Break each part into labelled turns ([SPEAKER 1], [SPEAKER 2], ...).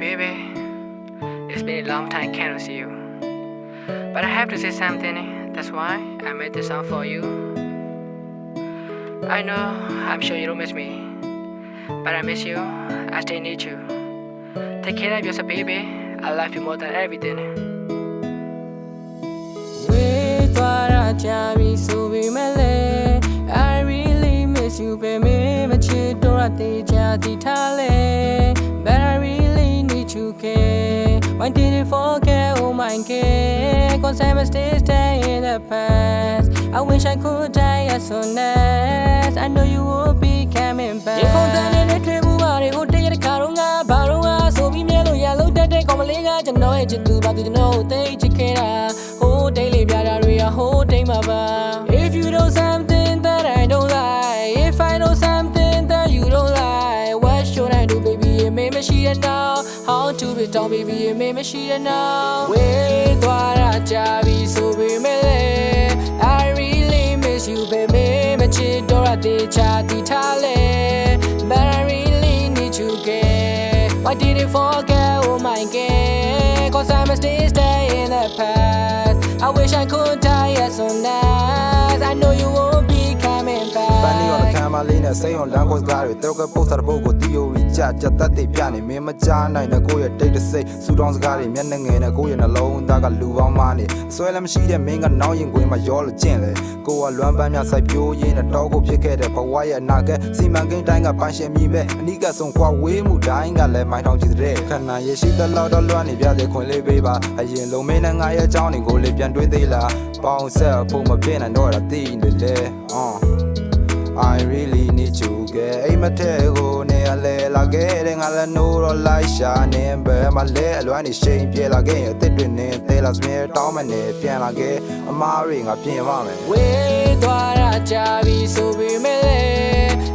[SPEAKER 1] baby. It's been a long time can't see you. But I have to say something, that's why I made this song for you. I know, I'm sure you don't miss me. But I miss you, I still need you. Take care of yourself, baby. I love you more than everything.
[SPEAKER 2] I really miss you, baby. But I really need you, kid. Why did you forget, oh my kid? Cause I must stay in the past. I wish I could die as soon as I know you will be coming back. You can't tell me the body who take the car on a barrow. So be mellow, yellow, that they come a lega. You know it, you do, but you know they chicken. Whole daily, a whole day, mama. If you know something that I don't like, if I know something that you don't like, what should I do, baby? Maybe she know how to be down, baby. Maybe she know. Wait, what I javi, so be me. I really miss you, baby. Me chidora de chati tale, but I really need you, girl. Why did you forget, oh my girl? Cause I must stay in the past. I wish I could die as soon as I know you won't be coming back.
[SPEAKER 3] Banning on the camera, Lena, say on Lango's Gary, throw a post at Bogo, theory, chat, that they piano, Mima Jana, and a go a day to say, Sudan's Gary, Menang and a going alone, Daga Luva money. So I'm she and Ming annoying with my yolo chin. Go a Lumbana Sabu in a dog of Picket, Pawaya Naga, see my game dying a bunch of me, and niggas some quite way more dying. I let my tongue to the red. Can I see the loud of Luani, Biade Conley Baby, a yellow man and I a Johnny go live and do the la. Bounce up, pull my pen and door a thing in the day. I really need you, get a mateo, nearly like getting a no like shining, but my little one is shame, Piel again, the name, tell us me, dominate, piano again, I'm marrying a piano.
[SPEAKER 2] Wait, what I javi, so be me.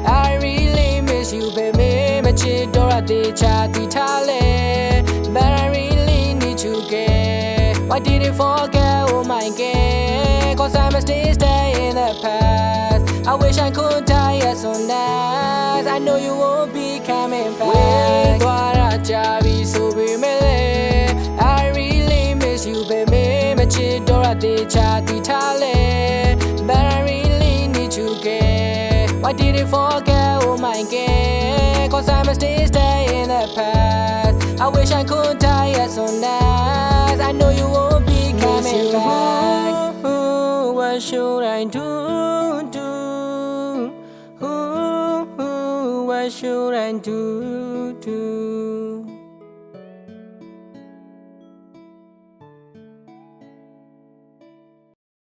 [SPEAKER 2] I really miss you, baby. Me chidora de chati tale, but I really need you, girl. Why did you forget, oh my girl? Cause I must stay in the past. I wish I could die as soon as I know you won't be coming back. Wait, what I javi, so be me. I really miss you, baby. Me chidora de chati tale, but I really need you, girl. Why did you forget, oh my girl? Cause I must stay in the past. I wish I could die as soon as I know you won't be coming back. What should I do? What should I do?